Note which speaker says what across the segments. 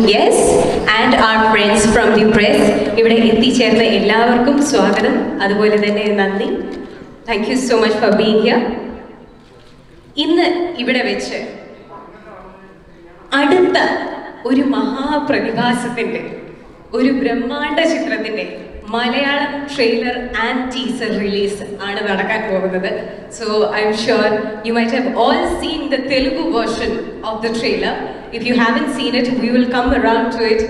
Speaker 1: guests and our friends from the press. ഇവിടെ എത്തിച്ചേർന്ന എല്ലാവർക്കും സ്വാഗതം. അതുപോലെ തന്നെ നന്ദി. Thank you so much for being here. ഇന്ന് ഇവിടെ വെച്ച് അടുത്ത ഒരു മഹാപ്രതിഭാസത്തിന്റെ ഒരു ബ്രഹ്മാണ്ഡ ചിത്രത്തിന്റെ Malayalam trailer and teaser release ആണ് നടക്കാൻ പോകുന്നത്. So I'm sure you might have all seen the Telugu version of the trailer. If you haven't seen it, we will come around to it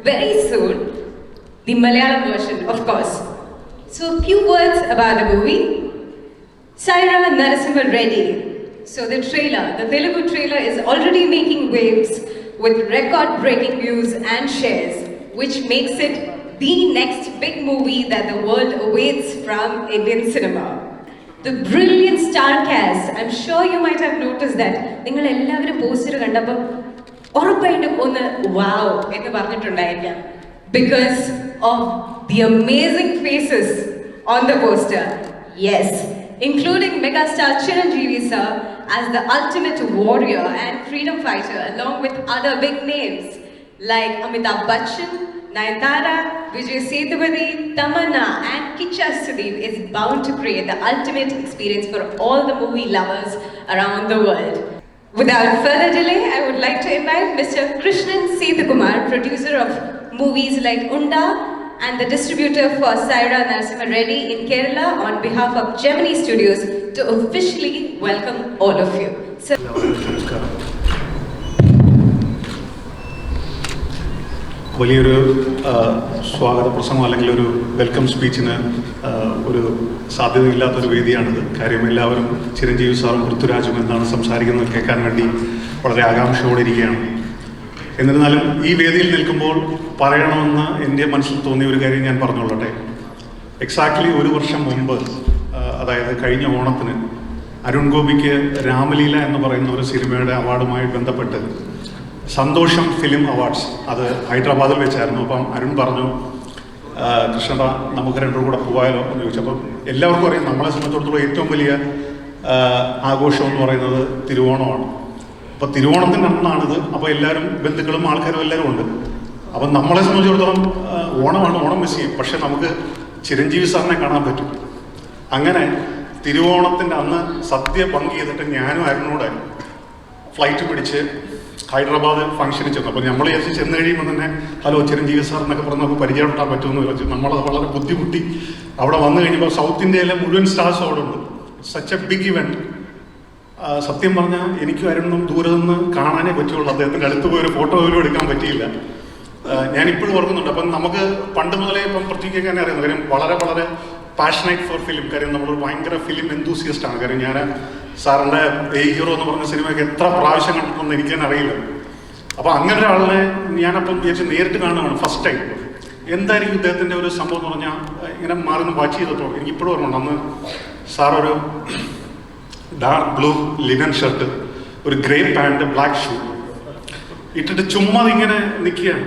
Speaker 1: very soon. The Malayalam version, of course. So a few words about the movie. Sye Raa Narasimha Reddy. So the Telugu trailer is already making waves with record-breaking views and shares, which makes it the next big movie that the world awaits from Indian cinema. The brilliant star cast, I'm sure you might have noticed that. നിങ്ങൾ എല്ലാവരും poster കണ്ടപ്പോൾ ഉറപ്പായിട്ടും ഒന്ന് wow എന്ന് പറഞ്ഞിട്ടുണ്ടായിരിക്കാം. Because of the amazing faces on the poster. Yes, including megastar Chiranjeevi sir as the ultimate warrior and freedom fighter, along with other big names like Amitabh Bachchan, Nayanthara, Vijay Sethupathi, Tamanna and Kicha Sudeep is bound to create the ultimate experience for all the movie lovers around the world. Without further delay, I would like to invite Mr. Chiranjeevi Kumar, producer of movies like Unda and the distributor for Sye Raa Narasimha Reddy in Kerala, on behalf of Gemini Studios, to officially welcome all of you. So
Speaker 2: വലിയൊരു സ്വാഗത പ്രസംഗം അല്ലെങ്കിൽ ഒരു welcome സ്പീച്ചിന് ഒരു സാധ്യതയില്ലാത്തൊരു വേദിയാണിത്. കാര്യം എല്ലാവരും ചിരഞ്ജീവി സാറും പൃഥ്വിരാജും എന്താണ് സംസാരിക്കുന്നത് കേൾക്കാൻ വേണ്ടി വളരെ ആകാംക്ഷയോടെ ഇരിക്കുകയാണ്. എന്നിരുന്നാലും ഈ വേദിയിൽ നിൽക്കുമ്പോൾ പറയണമെന്ന് എൻ്റെ മനസ്സിൽ തോന്നിയ ഒരു കാര്യം ഞാൻ പറഞ്ഞുകൊള്ളട്ടെ. എക്സാക്ട്ലി ഒരു വർഷം മുമ്പ്, അതായത് കഴിഞ്ഞ ഓണത്തിന്, അരുൺ ഗോപിക്ക് രാമലീല എന്ന് പറയുന്ന ഒരു സിനിമയുടെ അവാർഡുമായി ബന്ധപ്പെട്ട് സന്തോഷം ഫിലിം അവാർഡ്സ് അത് ഹൈദരാബാദിൽ വെച്ചായിരുന്നു. അപ്പം അരുൺ പറഞ്ഞു, കൃഷ്ണ നമുക്ക് രണ്ടും കൂടെ പോകാമല്ലോ എന്ന് ചോദിച്ചു. അപ്പം എല്ലാവർക്കും അറിയാം, നമ്മളെ സംബന്ധിച്ചിടത്തോളം ഏറ്റവും വലിയ ആഘോഷം എന്ന് പറയുന്നത് തിരുവോണമാണ്. അപ്പോൾ തിരുവോണത്തിൻ്റെ അന്നാണിത്. അപ്പോൾ എല്ലാവരും ബന്ധുക്കളും ആൾക്കാരും എല്ലാവരും ഉണ്ട്. അപ്പം നമ്മളെ സംബന്ധിച്ചിടത്തോളം ഓണമാണ്, ഓണം മിസ് ചെയ്യും. പക്ഷെ നമുക്ക് ചിരഞ്ജീവി സാറിനെ കാണാൻ പറ്റും. അങ്ങനെ തിരുവോണത്തിൻ്റെ അന്ന് സദ്യ പങ്ക് ചെയ്തിട്ട് ഞാനും അരുണോടെ ഫ്ലൈറ്റ് പിടിച്ച് ഹൈദരാബാദ് ഫംഗ്ഷനിൽ ചെന്നു. അപ്പോൾ നമ്മൾ വിചാരിച്ച് ചെന്ന് കഴിയുമ്പോൾ തന്നെ ഹലോ ചിരഞ്ജീവി സാർ എന്നൊക്കെ പറഞ്ഞ് നമുക്ക് പരിചയപ്പെട്ടാൻ പറ്റുമെന്ന് വിചാരിച്ചു. നമ്മളത് വളരെ ബുദ്ധിമുട്ടി അവിടെ വന്നു കഴിഞ്ഞപ്പോൾ സൗത്ത് ഇന്ത്യയിലെ മുഴുവൻ സ്റ്റാർസ് അവിടെ ഉണ്ട്. Such a big event. സത്യം പറഞ്ഞാൽ എനിക്കും അരുണും ദൂരെ നിന്ന് കാണാനേ പറ്റുള്ളൂ. അദ്ദേഹത്തിൻ്റെ അടുത്ത് പോയി ഒരു ഫോട്ടോ പോലും എടുക്കാൻ പറ്റിയില്ല. ഞാനിപ്പോഴും ഓർക്കുന്നുണ്ട്. അപ്പം നമുക്ക് പണ്ട് മുതലേ ഇപ്പം പൃഥ്വിക്കൊക്കെ അറിയുന്നു. കാര്യം വളരെ വളരെ പാഷനേറ്റ് ഫോർ ഫിലിം. കാര്യം നമ്മൾ ഭയങ്കര ഫിലിം എന്തൂസിയസ്റ്റ് ആണ്. കാര്യം ഞാൻ സാറിൻ്റെ എ ഹീറോ എന്ന് പറഞ്ഞ സിനിമയൊക്കെ എത്ര പ്രാവശ്യം കണ്ടിട്ടുണ്ടെന്ന് എനിക്ക് തന്നെ അറിയില്ല. അപ്പോൾ അങ്ങനെ ഒരാളിനെ ഞാനപ്പം വിചാരിച്ച് നേരിട്ട് കാണുകയാണ് ഫസ്റ്റ് ടൈം. എന്തായിരിക്കും ഇദ്ദേഹത്തിൻ്റെ ഒരു സംഭവം എന്ന് പറഞ്ഞാൽ ഇങ്ങനെ മാറി നിന്ന് വാച്ച് ചെയ്തപ്പോൾ എനിക്കിപ്പോഴും ഓർമ്മയുണ്ട്. അന്ന് സാറൊരു ഡാർക്ക് ബ്ലൂ ലിനൻ ഷർട്ട്, ഒരു ഗ്രേ പാൻറ്, ബ്ലാക്ക് ഷൂ ഇട്ടിട്ട് ചുമ്മാ ഇങ്ങനെ നിൽക്കുകയാണ്.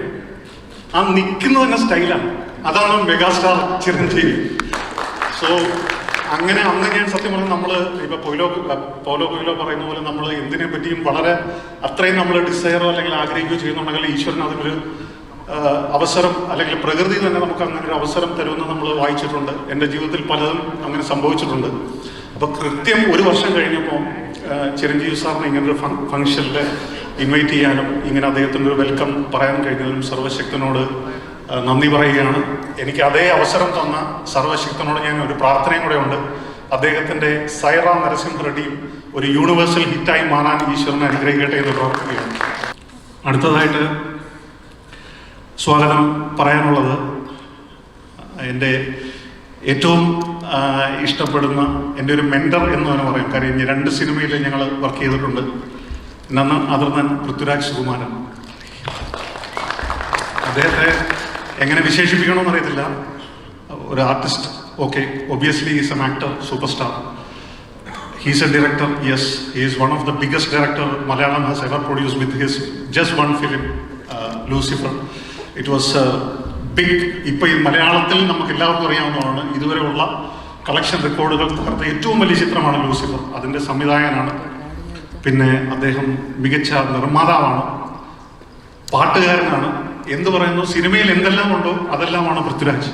Speaker 2: ആ നിൽക്കുന്നത് തന്നെ സ്റ്റൈലാണ്. അതാണ് മെഗാസ്റ്റാർ ചിരഞ്ജീവി. സോ അങ്ങനെ അന്ന് ഞാൻ സത്യം പറഞ്ഞാൽ നമ്മൾ ഇപ്പോൾ പോലോ കൊയിലോ പറയുന്ന പോലെ നമ്മൾ എന്തിനെ പറ്റിയും വളരെ അത്രയും നമ്മൾ ഡിസയറോ അല്ലെങ്കിൽ ആഗ്രഹിക്കുകയോ ചെയ്യുന്നുണ്ടെങ്കിൽ ഈശ്വരൻ അതിനൊരു അവസരം അല്ലെങ്കിൽ പ്രകൃതി തന്നെ നമുക്ക് അങ്ങനെ ഒരു അവസരം തരുമെന്ന് നമ്മൾ വായിച്ചിട്ടുണ്ട്. എൻ്റെ ജീവിതത്തിൽ പലതും അങ്ങനെ സംഭവിച്ചിട്ടുണ്ട്. അപ്പോൾ കൃത്യം ഒരു വർഷം കഴിഞ്ഞപ്പോൾ ചിരഞ്ജീവി സാറിനെ ഇങ്ങനൊരു ഫംഗ്ഷനിൽ ഇൻവൈറ്റ് ചെയ്യാനും ഇങ്ങനെ അദ്ദേഹത്തിൻ്റെ ഒരു വെൽക്കം പറയാൻ കഴിഞ്ഞതിനും സർവശക്തനോട് നന്ദി പറയുകയാണ്. എനിക്ക് അതേ അവസരം തന്ന സർവശക്തനോട് ഞാൻ ഒരു പ്രാർത്ഥനയും കൂടെ ഉണ്ട്. അദ്ദേഹത്തിൻ്റെ സയെ റാ നരസിംഹ റെഡ്ഡിയും ഒരു യൂണിവേഴ്സൽ ഹിറ്റായി മാറാൻ ഈശ്വരനെ അനുഗ്രഹിക്കട്ടെ എന്ന് പ്രാർത്ഥിക്കുകയാണ്. അടുത്തതായിട്ട് സ്വാഗതം പറയാനുള്ളത് എൻ്റെ ഏറ്റവും ഇഷ്ടപ്പെടുന്ന എൻ്റെ ഒരു മെൻറ്റർ എന്ന് തന്നെ പറയും. കാര്യം 2 സിനിമയിൽ ഞങ്ങൾ വർക്ക് ചെയ്തിട്ടുണ്ട്. Other than Prithviraj Sukumaran. അദ്ദേഹത്തെ എങ്ങനെ വിശേഷിപ്പിക്കണമെന്ന് അറിയത്തില്ല. ഒരു artist, okay, obviously is an actor, super star. He's a director, yes, he is one of the biggest director Malayalam has ever produce with his just one film, Lucifer. It was big. ഇപ്പോൾ ഈ മലയാളത്തിൽ നമുക്ക് എല്ലാവർക്കും അറിയാവുന്നതാണ്. ഇതുവരെയുള്ള collection റെക്കോർഡുകൾ തകർത്ത ഏറ്റവും വലിയ ചിത്രമാണ് ലൂസിഫർ. അതിൻ്റെ സംവിധായകനാണ്. പിന്നെ അദ്ദേഹം മികച്ച നിർമ്മാതാവാണ്. പാട്ടുകാരനാണ്. എന്ത് പറയുന്നു, സിനിമയിൽ എന്തെല്ലാം ഉണ്ടോ അതെല്ലാമാണ് Prithviraj.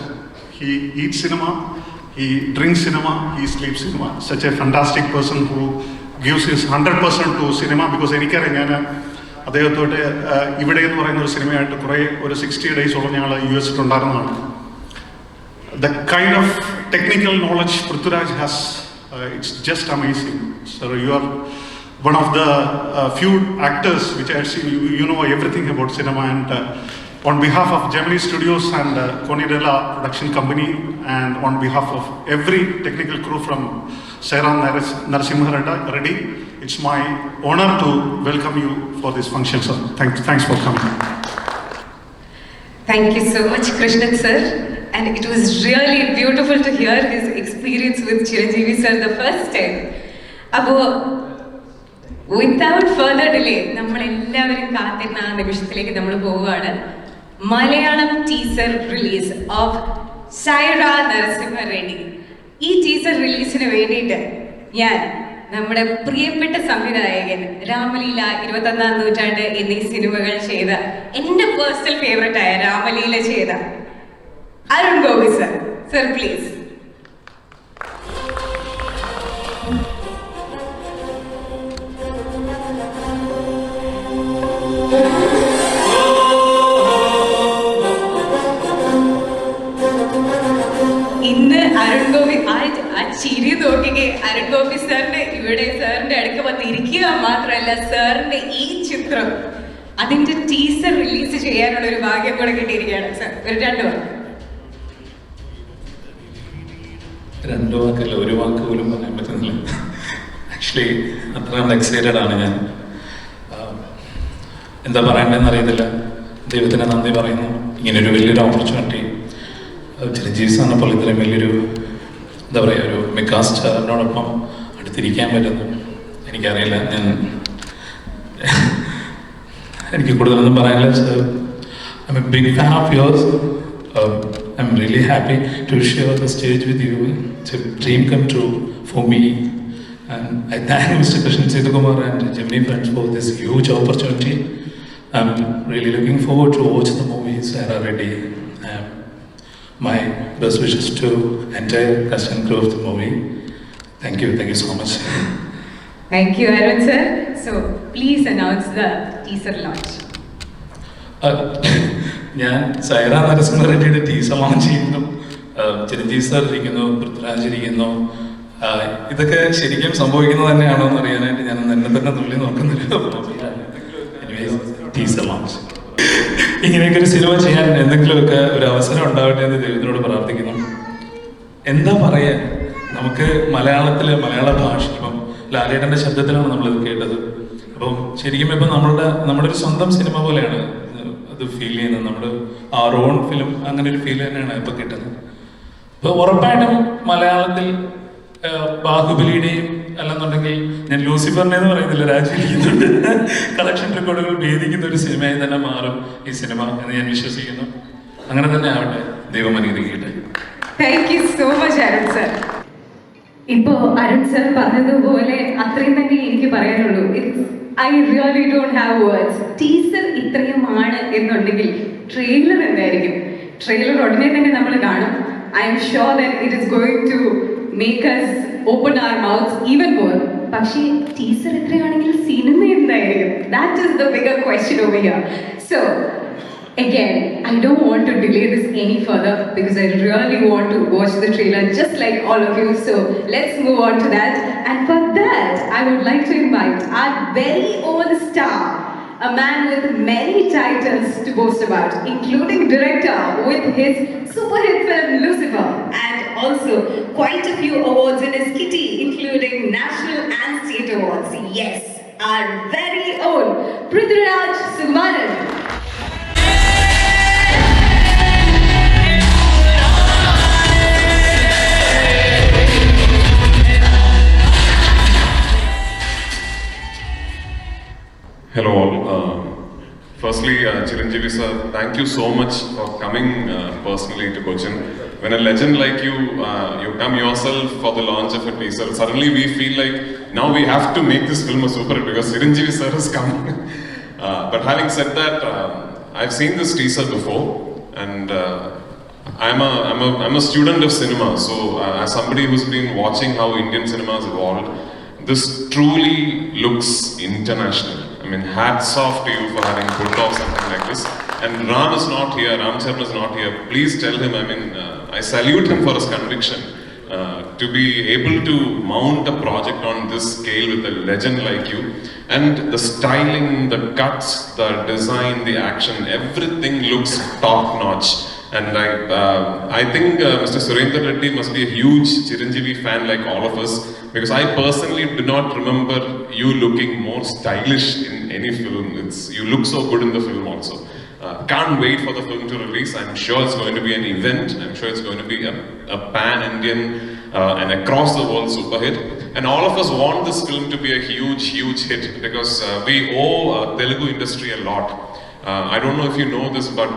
Speaker 2: He eat cinema, he drink cinema, he sleep cinema. Such a fantastic person who gives his 100% to cinema. Because എനിക്കറിയാം, ഞാൻ അദ്ദേഹത്തോട്ട് ഇവിടെ എന്ന് പറയുന്ന ഒരു സിനിമയായിട്ട് ഒരു 60 ഡേയ്സോളം ഞങ്ങൾ US ഉണ്ടായിരുന്നതാണ്. The kind of technical knowledge Prithviraj has, it's just amazing. So you are one of the few actors which I have seen, you know everything about cinema, and on behalf of Gemini Studios and Konidella Production Company, and on behalf of every technical crew from Sye Raa Narasimha Reddy, it's my honor to welcome you for this function, sir. Thanks for coming.
Speaker 1: Thank you so much, Krishnan sir. And it was really beautiful to hear his experience with Chiranjeevi sir the first time. Appo, without further delay, നമ്മൾ എല്ലാവരും കാത്തിരുന്ന ആ നിമിഷത്തിലേക്ക് നമ്മൾ പോവുകയാണ്. Malayalam teaser release of Sye Raa Narasimha Reddy. ഈ teaser റിലീസിന് വേണ്ടിയിട്ട് ഞാൻ നമ്മുടെ പ്രിയപ്പെട്ട സംവിധായകൻ, രാമലീല, 21ാം നൂറ്റാണ്ട് എന്നീ സിനിമകൾ ചെയ്ത, എൻ്റെ പേഴ്സണൽ ഫേവറേറ്റ് ആയ രാമലീല ചെയ്ത Arun Gopy sir. Sir, please. ഇന്ന് അരുൺ ഗോപി ആ ചിരി നോക്കിക്കേ. അരുൺ ഗോപി സാറിന്റെ ഇവിടെ സാറിന്റെ അടുക്ക് വന്നിരിക്കുക മാത്രമല്ല, സാറിന്റെ ഈ ചിത്രം അതിന്റെ ടീസർ റിലീസ് ചെയ്യാനുള്ള ഒരു ഭാഗ്യം കൂടെ കിട്ടിയിരിക്കുകയാണ്. സാർ, ഒരു 2 വാക്ക്.
Speaker 3: 2 വാക്കല്ല, 1 വാക്ക് പോലും പറയാൻ പറ്റുന്നില്ല. ആക്ച്വലി അത്രയും എക്സൈറ്റഡ് ആണ് ഞാൻ. എന്താ പറയേണ്ടതെന്ന് അറിയത്തില്ല. ദൈവത്തിന് നന്ദി പറയുന്നു. ഇങ്ങനൊരു വലിയൊരു ഓപ്പർച്യൂണിറ്റി ചിരഞ്ജീവി സാറിനെ പോലെ ഇത്രയും വലിയൊരു എന്താ പറയുക, ഒരു മെഗാ സ്റ്റാറിനോടൊപ്പം അടുത്തിരിക്കാൻ പറ്റുന്നു. എനിക്കറിയില്ല, എനിക്ക് കൂടുതലൊന്നും പറയാനില്ല. I'm a big fan of yours. I'm really happy to share the stage with you. It's a dream come true for me, and I thank Mr. Prithviraj Sukumaran and Gemini friends for this huge opportunity. I'm really looking forward to watch the movie Sye Raa Reddy. My best wishes to entire cast and crew of the movie. Thank you so much.
Speaker 1: Thank you, Arun sir. So please announce the teaser launch.
Speaker 3: ഞാൻ Sye Raa Narasimha Reddyയുടെ teaser launch ചെയ്യുന്നു. Chiranjeevi sir ഇരിക്കുന്നു, പൃഥ്വിരാജ് ഇരിക്കുന്നു. ഇതൊക്കെ ശരിക്കും സംഭവിക്കുന്നത് തന്നെയാണോ എന്ന് അറിയാനായിട്ട് ഞാൻ എന്നെ തന്നെ തുള്ളി നോക്കുന്നില്ല. ടീസർ ലോഞ്ച്, ഇങ്ങനെയൊക്കെ ഒരു സിനിമ ചെയ്യാൻ എന്തെങ്കിലുമൊക്കെ ഒരു അവസരം ഉണ്ടാവട്ടെ എന്ന് ദൈവത്തിനോട് പ്രാർത്ഥിക്കുന്നു. എന്താ പറയുക, നമുക്ക് മലയാള ഭാഷ ഇപ്പം ലാലേട്ടൻ്റെ ശബ്ദത്തിലാണ് നമ്മളിത് കേട്ടത്. അപ്പം ശരിക്കും ഇപ്പം നമ്മുടെ ഒരു സ്വന്തം സിനിമ പോലെയാണ് അത് ഫീൽ ചെയ്യുന്നത്. നമ്മുടെ our own ഫിലിം അങ്ങനെ ഒരു ഫീൽ തന്നെയാണ് ഇപ്പം കിട്ടുന്നത്. ഇപ്പോൾ ഉറപ്പായിട്ടും മലയാളത്തിൽ ബാഹുബലിയുടെയും അല്ലെന്നുണ്ടെങ്കിൽ ഞാൻ ലൂസിഫറിനെ എന്ന് പറയുന്നില്ല, രാജിവെക്കുന്നുണ്ട്, കളക്ഷൻ റെക്കോർഡുകൾ ഭേദിക്കുന്ന ഒരു സിനിമയായി തന്നെ മാറും ഈ സിനിമ എന്ന് ഞാൻ വിശ്വസിക്കുന്നു. അങ്ങനെ തന്നെ ആവട്ടെ, ദൈവം അനുഗ്രഹിക്കട്ടെ.
Speaker 1: Thank you so much Arun sir. ഇപ്പോ അരുൺ സർ പറഞ്ഞതുപോലെ അത്രയും തന്നെ എനിക്ക് പറയാനുള്ളൂ. I really don't have words. Teaser ഇത്രയുമാണ് എന്നുണ്ടെങ്കിൽ ട്രെയിലർ എന്തായിരിക്കും? ട്രെയിലർ ഉടനെ തന്നെ നമ്മൾ കാണും. I am sure that it is going to make us open our mouths even more. പക്ഷേ ടീസർ എത്രയാണെങ്കിൽ സിനിമ എന്തായിരിക്കും? That is the bigger question over here. So again, I don't want to delay this any further because I really want to watch the trailer just like all of you. So let's move on to that. And for that, I would like to invite our very own star, a man with many titles to boast about, including director with his super hit film Lucifer, and also quite a few awards in his kitty, including national and state awards. Yes, our very own Prithviraj Sukumaran.
Speaker 4: Hello all. Firstly, Chiranjeevi sir, thank you so much for coming personally to Kochi. When a legend like you, you come yourself for the launch of a teaser, suddenly we feel like now we have to make this film a super hit because Chiranjeevi sir has come. But having said that, I've seen this teaser before, and I'm a student of cinema. So as somebody who's been watching how Indian cinema has evolved, this truly looks international. I mean, hats off to you for having pulled off something like this. And Ram is not here, Ram Charan is not here. Please tell him, I mean, I salute him for his conviction. To be able to mount a project on this scale with a legend like you, and the styling, the cuts, the design, the action, everything looks top notch. And I think Mr. Surendra Reddy must be a huge Chiranjeevi fan like all of us, because I personally do not remember you looking more stylish in any film. You look so good in the film also. Can't wait for the film to release. I'm sure it's going to be an event. I'm sure it's going to be a pan-Indian and across the world super hit. And all of us want this film to be a huge, huge hit, because we owe Telugu industry a lot. I don't know if you know this, but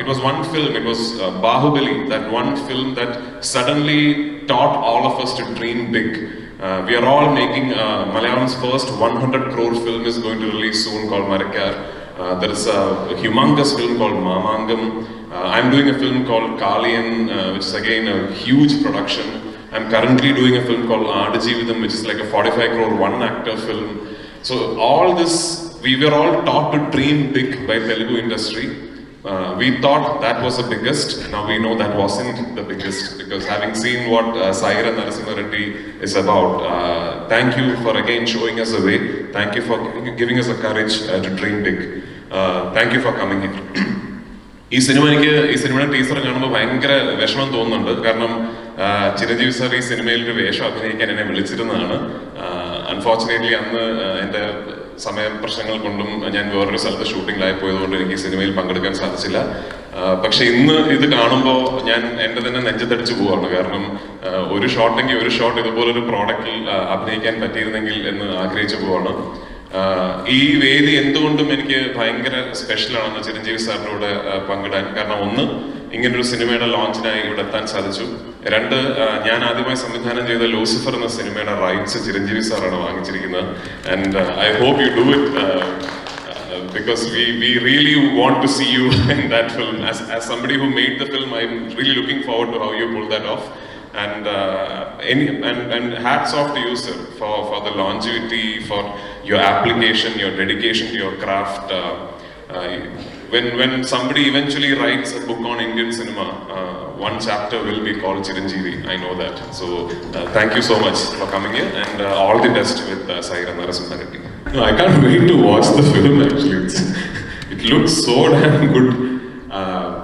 Speaker 4: it was one film, it was Bahubali, that one film that suddenly taught all of us to dream big. We are all making Malayalam's first 100 crore film is going to release soon called Marikkar. There is a humongous film called Mamangam. I'm doing a film called Kaliyan, which is again a huge production. I'm currently doing a film called Aadajeevitham, which is like a 45 crore one-actor film. So all this, we were all taught to dream big by Telugu industry. We thought that was the biggest. Now we know that wasn't the biggest, because having seen what Sye Raa Narasimha Reddy is about, thank you for again showing us the way. Thank you for giving us the courage to dream big. Thank you for coming here. ഈ സിനിമയുടെ teacher കാണുമ്പോൾ ഭയങ്കര വിഷമം തോന്നുന്നുണ്ട്. കാരണം Chiranjeevi sir ഈ സിനിമയിൽ ഒരു വേഷം അഭിനയിക്കാൻ എന്നെ വിളിച്ചിരുന്നതാണ്. അൺഫോർച്ചുനേറ്റ്ലി അന്ന് എൻ്റെ സമയപ്രശ്നങ്ങൾ കൊണ്ടും ഞാൻ വേറൊരു സ്ഥലത്ത് ഷൂട്ടിങ്ങിലായി പോയതുകൊണ്ട് എനിക്ക് ഈ സിനിമയിൽ പങ്കെടുക്കാൻ സാധിച്ചില്ല. പക്ഷെ ഇന്ന് ഇത് കാണുമ്പോൾ ഞാൻ എൻ്റെ തന്നെ നെഞ്ചത്തടിച്ചു പോവാണ്. കാരണം ഒരു ഷോട്ടെങ്കിൽ ഒരു ഷോട്ട് ഇതുപോലൊരു പ്രോഡക്റ്റിൽ അഭിനയിക്കാൻ പറ്റിയിരുന്നെങ്കിൽ എന്ന് ആഗ്രഹിച്ചു പോവാണ്. ഈ വേദി എന്തുകൊണ്ടും എനിക്ക് ഭയങ്കര സ്പെഷ്യലാണെന്ന് ചിരഞ്ജീവി സാറിൻ്റെ കൂടെ പങ്കിടാൻ. കാരണം ഒന്ന്, ഇങ്ങനൊരു സിനിമയുടെ ലോഞ്ചിനായി ഇവിടെ എത്താൻ സാധിച്ചു. രണ്ട്, ഞാൻ ആദ്യമായി സംവിധാനം ചെയ്ത ലൂസിഫർ എന്ന സിനിമയുടെ റൈറ്റ്സ് ചിരഞ്ജീവി സാറാണ് വാങ്ങിച്ചിരിക്കുന്നത്. And I hope you do it because we really want to see you in that film. As somebody who made the film, I'm really looking forward to how you pull that off. And hats off to you, sir, for the longevity, for your application, your dedication to your craft. When somebody eventually writes a book on Indian cinema, one chapter will be called Chiranjeevi. I know that. So thank you so much for coming here, and all the best with Sye Raa Narasimha Reddy. No, I can't wait to watch the film actually. It looks so damn good.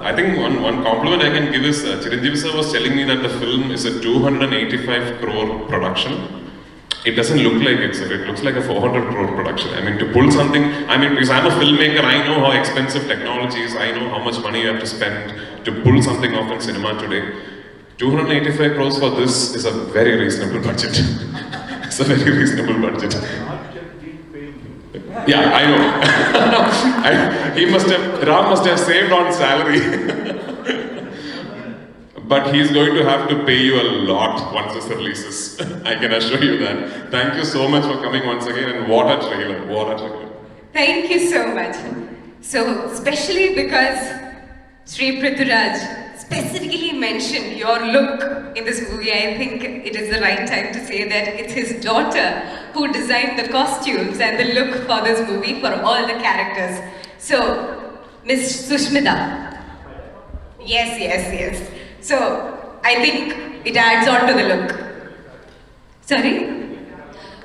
Speaker 4: I think one compliment I can give is Chiranjeevi sir was telling me that the film is a 285 crore production. It doesn't look like it, sir. It looks like a 400 crore production. I mean, to pull something, because I'm a filmmaker, I know how expensive technology is, I know how much money you have to spend to pull something off in cinema today. 285 crores for this is a very reasonable budget. It's a very reasonable budget. Yeah, I know. Ram must have saved on salary. But he's going to have to pay you a lot once this releases. I can assure you that. Thank you so much for coming once again, and what a trailer, what a trailer.
Speaker 1: Thank you so much. So, especially because Sri Prithviraj specifically mentioned your look in this movie, I think it is the right time to say that it's his daughter who designed the costumes and the look for this movie for all the characters. So, Miss Sushmita. Yes. So, I think it adds on to the look. Sorry?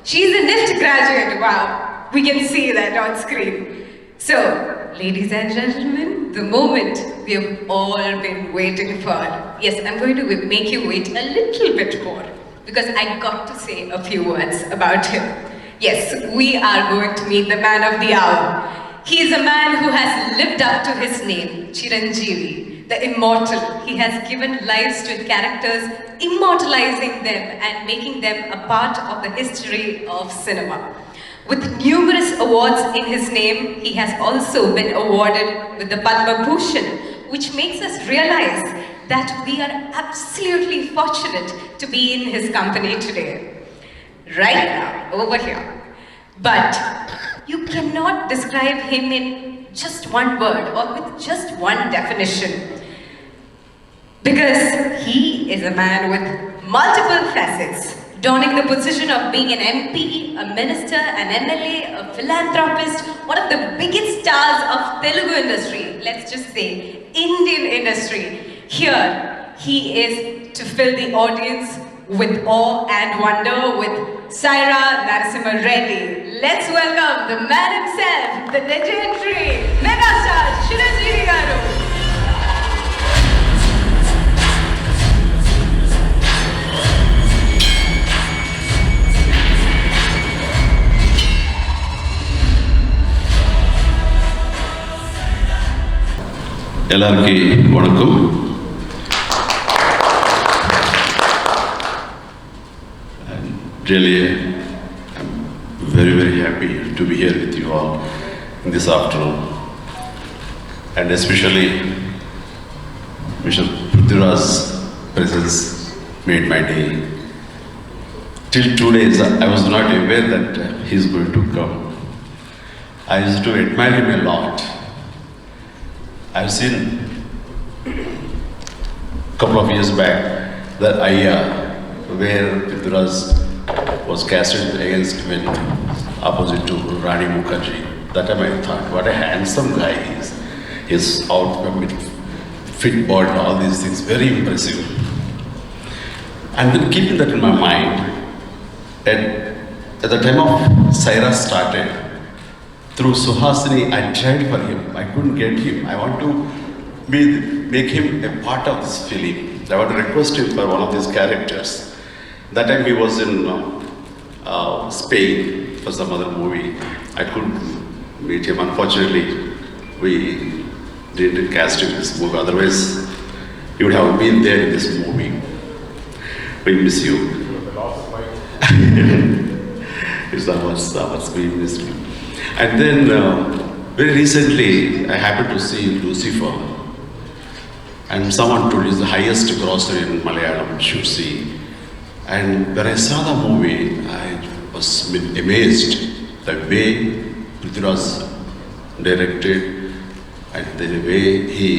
Speaker 1: She's a NIFT graduate, wow. We can see that on screen. So, ladies and gentlemen, the moment we have all been waiting for. Yes, I'm going to make you wait a little bit more, because I got to say a few words about him. Yes, we are going to meet the man of the hour. He is a man who has lived up to his name, Chiranjeevi, the immortal. He has given lives to characters, immortalizing them and making them a part of the history of cinema. With numerous awards in his name, he has also been awarded with the Padma Bhushan, which makes us realize that we are absolutely fortunate to be in his company today. Right now, over here, But you cannot describe him in just one word or with just one definition. Because he is a man with multiple facets, donning the position of being an MP, a minister, an MLA, a philanthropist, one of the biggest stars of Telugu industry, let's just say Indian industry. Here, he is to fill the audience with awe and wonder with Sye Raa Narasimha Reddy. Let's welcome the man himself, the legendary megastar Chiranjeevi garu.
Speaker 5: எல்லாருக்கும் வணக்கம். Really, I'm very happy to be here with you all in this afternoon, and especially Mr. Prithviraj's presence made my day. Till 2 days, I was not aware that he's going to come. I used to admire him a lot. I've seen a couple of years back the Ayya, where Prithviraj was casted against when opposite to Rani Mukherjee. That time I thought, what a handsome guy he is. His outfit, fit body, all these things, very impressive. And then keeping that in my mind, at the time of Sye Raa started, through Suhasini, I tried for him. I couldn't get him. I want to make him a part of this film. I want to request him for one of these characters. That time he was in Spain for some other movie. I couldn't meet him. Unfortunately, we didn't cast him in this movie. Otherwise, he would have been there in this movie. We miss you. It's ours. We miss you. And then, very recently, I happened to see Lucifer. And someone told me it's the highest grosser in Malayalam, you should see. And when I saw the movie, I was amazed the way Prithviraj directed and the way he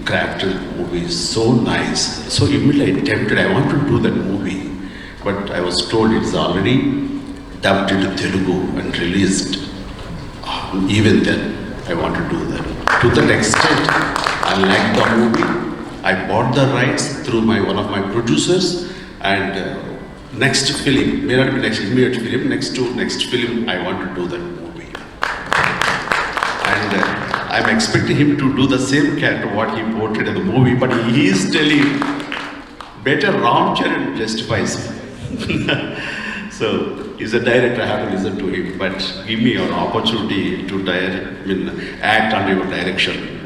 Speaker 5: crafted the movie is so nice. So immediately I tempted, I want to do that movie. But I was told it's already dubbed into Telugu and released. Even then, I want to do that. To that extent, I like the movie. I bought the rights through one of my producers, and next film, may not be next immediate film, next film, I want to do that movie. And I'm expecting him to do the same character what he portrayed in the movie, but he is telling better Ram Charan justifies him. So he's a director, I have to listen to him, but give me an opportunity to act under your direction,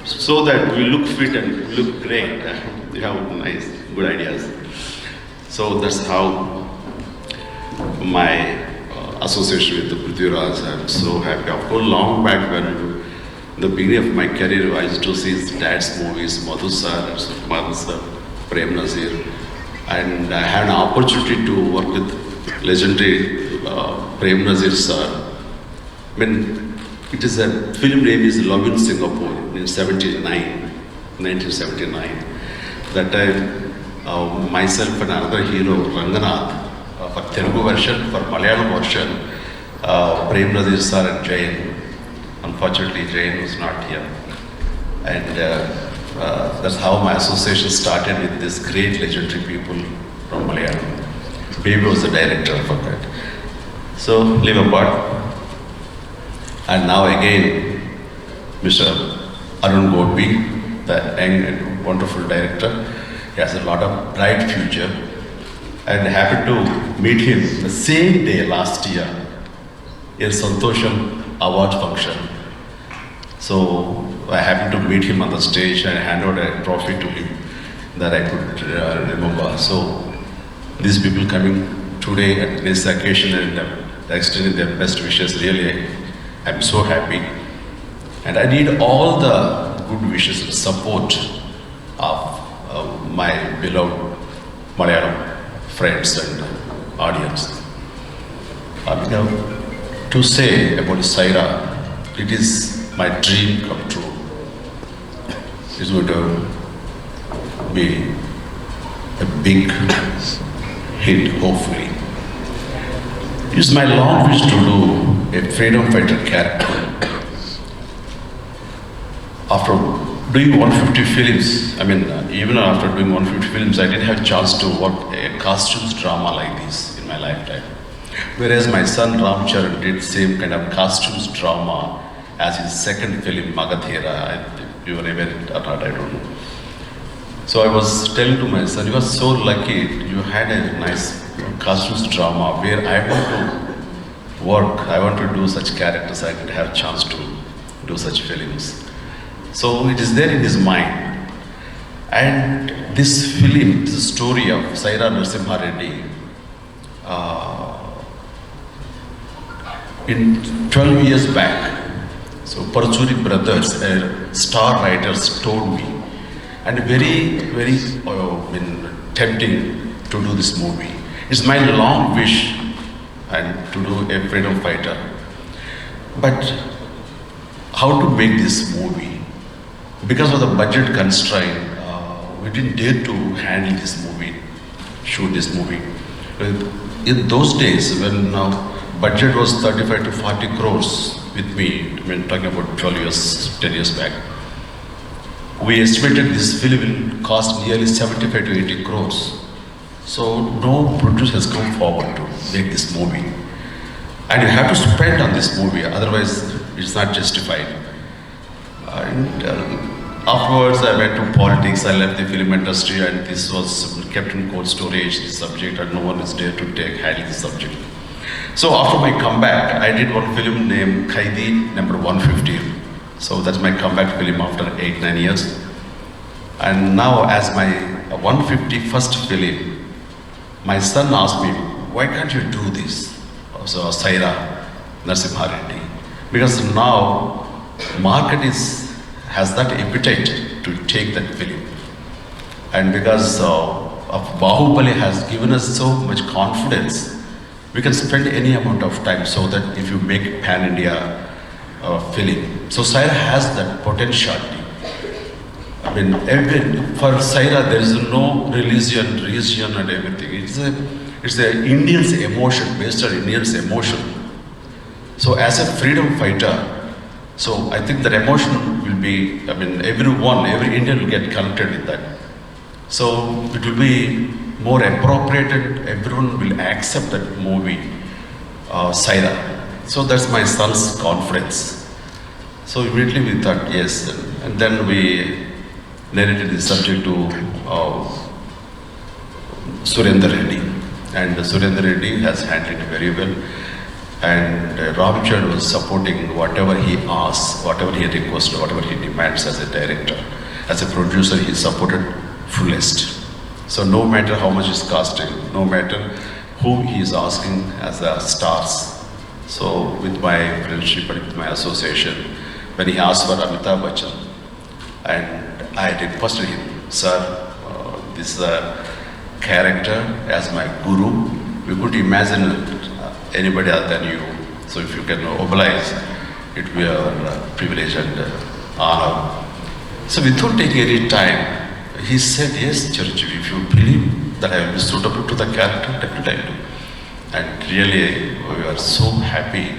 Speaker 5: so that we look fit and look great. You have nice, good ideas. So that's how my association with the Prithviraj. I'm so happy. Of course, long back when in the beginning of my career, I used to see his dad's movies, Madhu Sir, Sukumaran Sir, Prem Nazir, and I had an opportunity to work with legendary Prem Nazir sir. I mean, it is a film name is Love in Singapore in 1979. That time, myself and another hero, Ranganath, for Telugu version, for Malayalam version, Prem Nazir sir and Jain. Unfortunately, Jain was not here. And that's how my association started with this great legendary people from Malayalam. Baby was the director for that. So, leave apart. And now again, Mr. Arun Gopy, the young and wonderful director. He has a lot of bright future. And I happened to meet him the same day last year in Santosham award function. So, I happened to meet him on the stage and hand out a trophy to him that I could remember. So, these people coming today at this occasion and extending their best wishes, really, I'm so happy. And I need all the good wishes and support of my beloved Malayalam friends and audience. to say about Sye Raa, it is my dream come true. It's going to be a big hit, hopefully. It's my long wish to do a freedom fighter character. After doing 150 films, even after doing 150 films, I didn't have a chance to work a costumes drama like this in my lifetime. Whereas my son Ram Charan did same kind of costumes drama as his second film, Magathera. You were aware or not, I don't know. So I was telling to my son, you are so lucky, you had a nice costumes drama where I want to work, I want to do such characters, I didn't have a chance to do such films. So it is there in his mind. And this film is a story of Sye Raa Narasimha Reddy. In 12 years back, so Parchuri brothers, star writers told me, and very, very tempting to do this movie. It's my long wish and to do a freedom fighter. But how to make this movie? Because of the budget constraint, we didn't dare to handle this movie, shoot this movie. In those days, when budget was 35 to 40 crores with me, talking about 12 years, 10 years back, we estimated this film will cost nearly 75 to 80 crores. So no producer has come forward to make this movie. And you have to spend on this movie, otherwise it's not justified. And afterwards I went to politics, I left the film industry, and this was kept in cold storage, this subject, and no one is there to handle this subject. So after my comeback, I did one film named Kaidi number 150. So that's my comeback film after 8-9 years. And now as my 151st film, my son asked me, why can't you do this? So Sye Raa Narasimha Reddy. Because now market has that appetite to take that film. And because of Bahubali has given us so much confidence, we can spend any amount of time so that if you make pan-India film. So Sye Raa has that potentiality. For Sye Raa there is no religion, region and everything. It's the Indian's emotion, based on Indian's emotion. So as a freedom fighter, so I think that emotion will be, every Indian will get connected with that. So it will be more appropriate and everyone will accept that movie, Sye Raa. So that's my son's confidence. So immediately we thought, yes. And then we narrated the subject to Surendra Reddy. And Surendra Reddy has handled it very well. And Ram Charan was supporting whatever he asks, whatever he requests, whatever he demands as a director. As a producer, he supported fullest. So no matter how much it's costing, no matter who he is asking as the stars. So with my friendship and with my association, when he asked for Amitabh Bachchan, and I requested him, sir, this is a character as my guru. We could imagine anybody other than you. So if you can oblige, it will be our privilege and honor. So without taking any time, he said, yes, Chiranjeevi, if you believe that I will be suitable to the character, definitely I do. And really, we are so happy.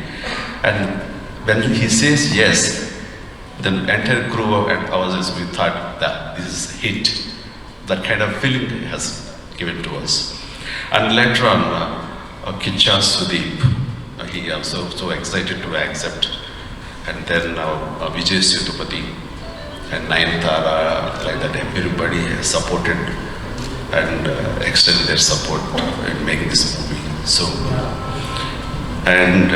Speaker 5: And when he says yes, the entire crew and ourselves, we thought that this is hit. That kind of feeling he has given to us. And later on, Kicha Sudeep, he also so excited to accept. And then Vijay Sethupathi and Nayanthara, like that, everybody has supported and extended their support in making this movie. So, and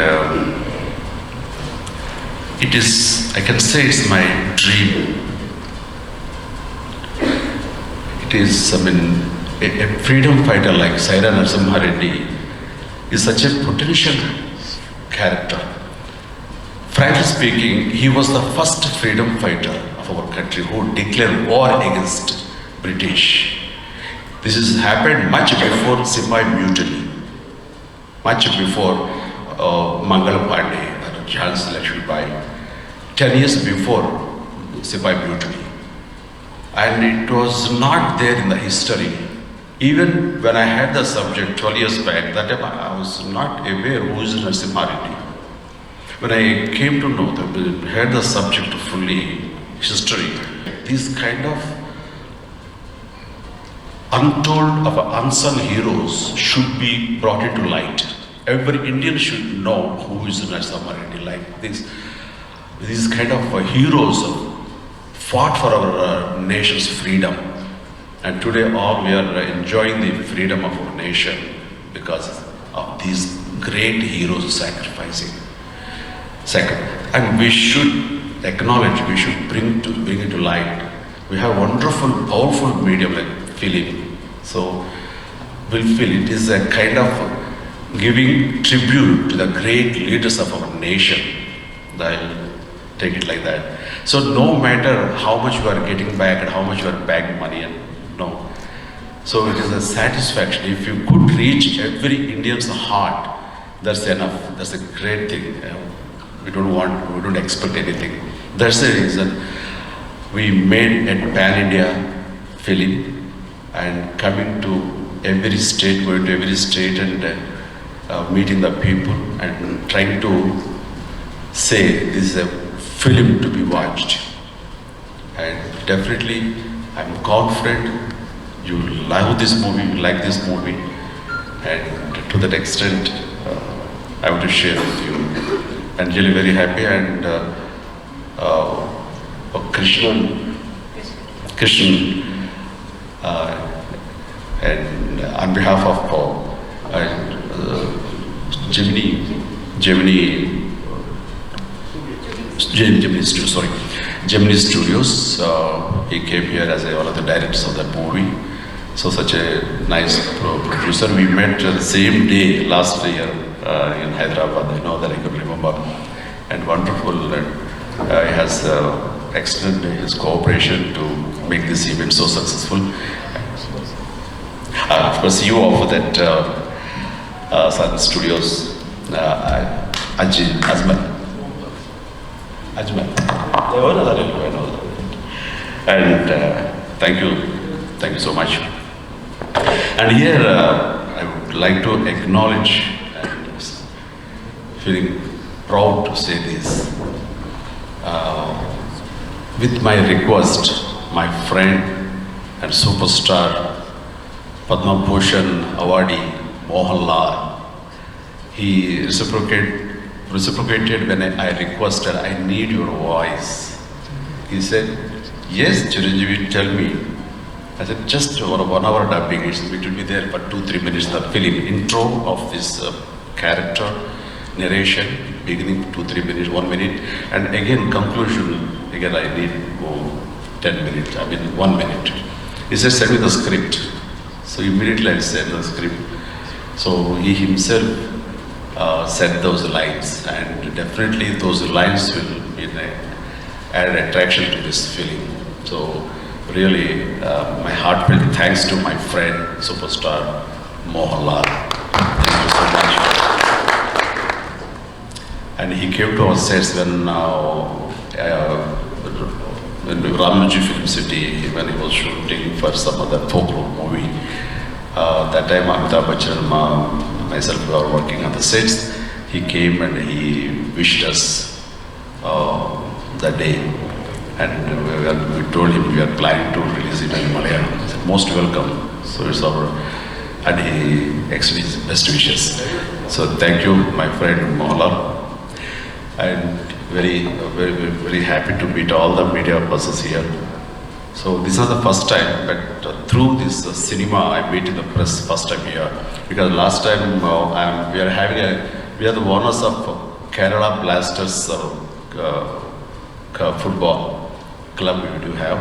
Speaker 5: it is, I can say it's my dream. It is, a freedom fighter like Sye Raa Narasimha Reddy is such a potential character. Frankly speaking, he was the first freedom fighter of our country who declared war against British. This has happened much before Sipai Mutiny, much before Mangal Pandey or Jhansi Lakshmibai 10 years before Sipai Beauty. And it was not there in the history. Even when I had the subject 12 years back, that time I was not aware who is Narasimha Reddy. When I came to know, had the subject fully, history, these kind of untold of unsung heroes should be brought into light. Every Indian should know who is Narasimha Reddy. Like these kind of heroes fought for our nation's freedom. And today all we are enjoying the freedom of our nation because of these great heroes sacrificing. And we should acknowledge, we should bring it to light. We have wonderful, powerful medium like film. So we'll feel it is a kind of giving tribute to the great leaders of our nation. I'll take it like that. So no matter how much you are getting back and how much you are bagging money, and no. So it is a satisfaction. If you could reach every Indian's heart, that's enough. That's a great thing. We don't expect anything. That's the reason we made a pan-India film and coming to every state, going to every state and meeting the people and trying to say this is a film to be watched. And definitely I'm confident you love this movie, you like this movie, and to that extent I want to share with you. And really very happy, and Krishnan, and on behalf of Gemini Studios, he came here as one of the directors of that movie. So such a nice producer. We met the same day last year in Hyderabad. I know that I could remember. And wonderful, and he has extended his cooperation to make this event so successful. Of course, you offer that Sun Studios, Ajmal. And thank you so much. And here I would like to acknowledge and feeling proud to say this. With my request, my friend and superstar Padma Bhushan awardee Mohanlal, he reciprocated when I requested, I need your voice. He said, yes, Chiranjeevi, tell me. I said, just 1 hour dubbing, it will be there for 2-3 minutes, the film intro of this character, narration, beginning 2-3 minutes, 1 minute, and again conclusion, again I need 10 minutes, 1 minute. He said, send me the script. So immediately I sent the script. So he himself said those lines, and definitely those lines will add attraction to this film. So really, my heartfelt thanks to my friend, superstar Mohanlal. Thank you so much. And he came to our sets when Ramji Film City, when he was shooting for some other folklore movie. That time Amitabh Bachchan and myself were working on the sets. He came and he wished us that day. And we told him we are planning to release it in Malayalam. He said, most welcome. So it's our, and he extended his best wishes. So thank you, my friend Mohanlal. And very happy to meet all the media persons here. So this is the first time, but through this cinema I meet the press first time here. Because last time we are the owners of Kerala Blasters football club we do have.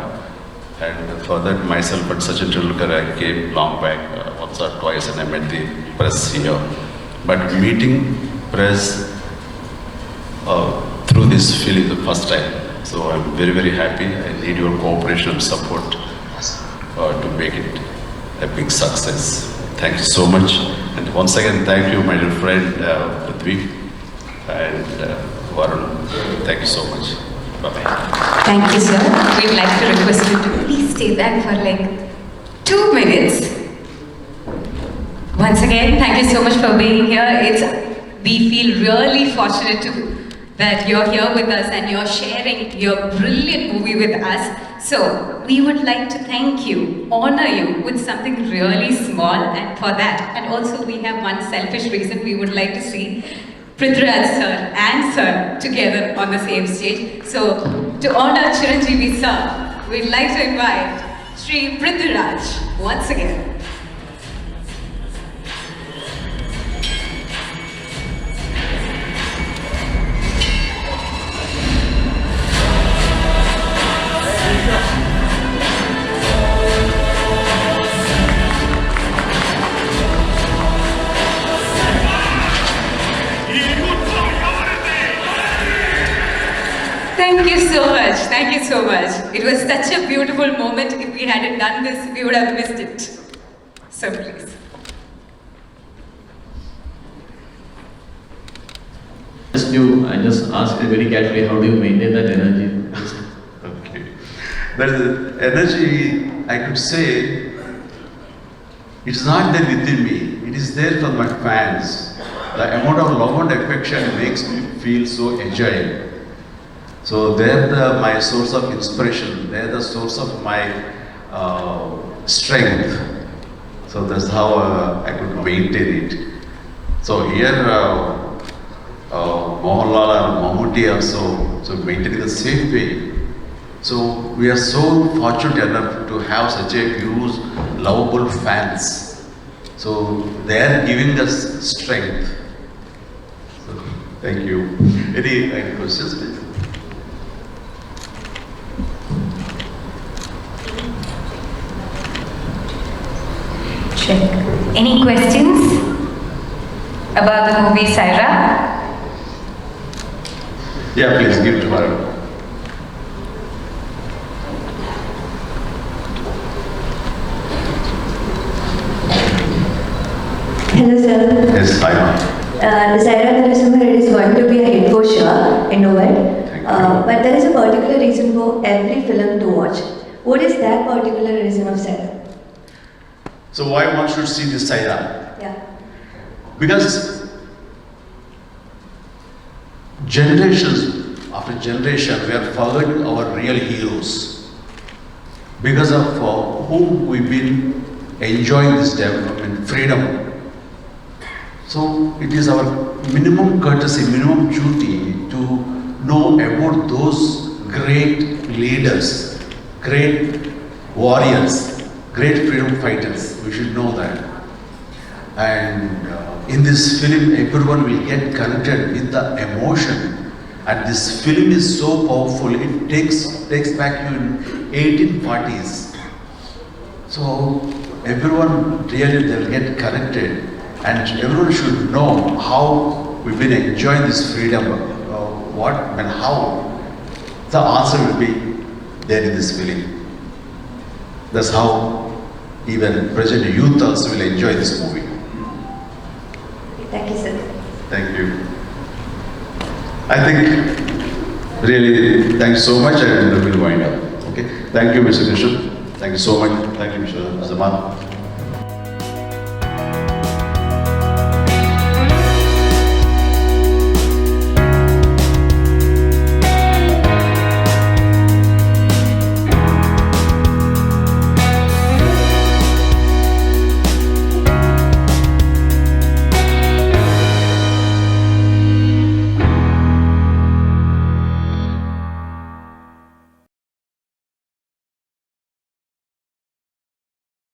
Speaker 5: And for that myself and Sachin Tendulkar, I came long back once or twice and I met the press here. But meeting press through this film the first time. So I'm very happy. I need your cooperation and support to make it a big success. Thank you so much. And once again, thank you, my dear friend Prithvi. and Varun. Thank you so much. Bye-bye.
Speaker 1: Thank you, sir. We'd like to request you to please stay back for like 2 minutes. Once again, thank you so much for being here. We feel really fortunate that you're here with us and you're sharing your brilliant movie with us. So we would like to thank you, honor you with something really small, and for that. And also we have one selfish reason. We would like to see Prithviraj sir and sir together on the same stage. So to honor Chiranjeevi sir, we'd like to invite Shri Prithviraj once again. Thank you so much. Thank you so much. It was such a beautiful moment. If we hadn't done this, we would have missed it. So please.
Speaker 6: I just asked very casually, how do you maintain that energy?
Speaker 5: Okay. That energy, I could say, it's not there within me. It is there from my fans. The amount of love and affection makes me feel so agile. So they're my source of inspiration. They're the source of my strength. So that's how I could maintain it. So here, Mohanlal and Mammootty also maintaining the same way. So we are so fortunate enough to have such a huge, lovable fans. So they are giving us strength. So, thank you. Any questions, please?
Speaker 1: Check. Any questions about the movie Sye Raa?
Speaker 5: Yeah, please give it to Arun.
Speaker 7: Hello sir.
Speaker 5: Yes, hi ma'am.
Speaker 7: Sye Raa Narasimha Reddy is going to be a hit for sure, in a word.
Speaker 5: Thank you.
Speaker 7: But there is a particular reason for every film to watch. What is that particular reason of Sye Raa?
Speaker 5: So why one should see this Sye Raa?
Speaker 7: Yeah.
Speaker 5: Because generations after generation, we have forgotten our real heroes. Because of whom we've been enjoying this development, freedom. So it is our minimum courtesy, minimum duty to know about those great leaders, great warriors, great freedom fighters. We should know that. And in this film, everyone will get connected with the emotion. And this film is so powerful, it takes back you in 1840s. So everyone really, they'll get connected. And everyone should know how we've been enjoying this freedom, what and how. The answer will be there in this film. That's how even present youth also will enjoy this movie.
Speaker 7: Thank you, sir.
Speaker 5: Thank you. I think really thanks so much, and we'll wind up. Okay. Thank you, Mr. Krishnan. Thank you so much. Thank you, Mr. Zaman.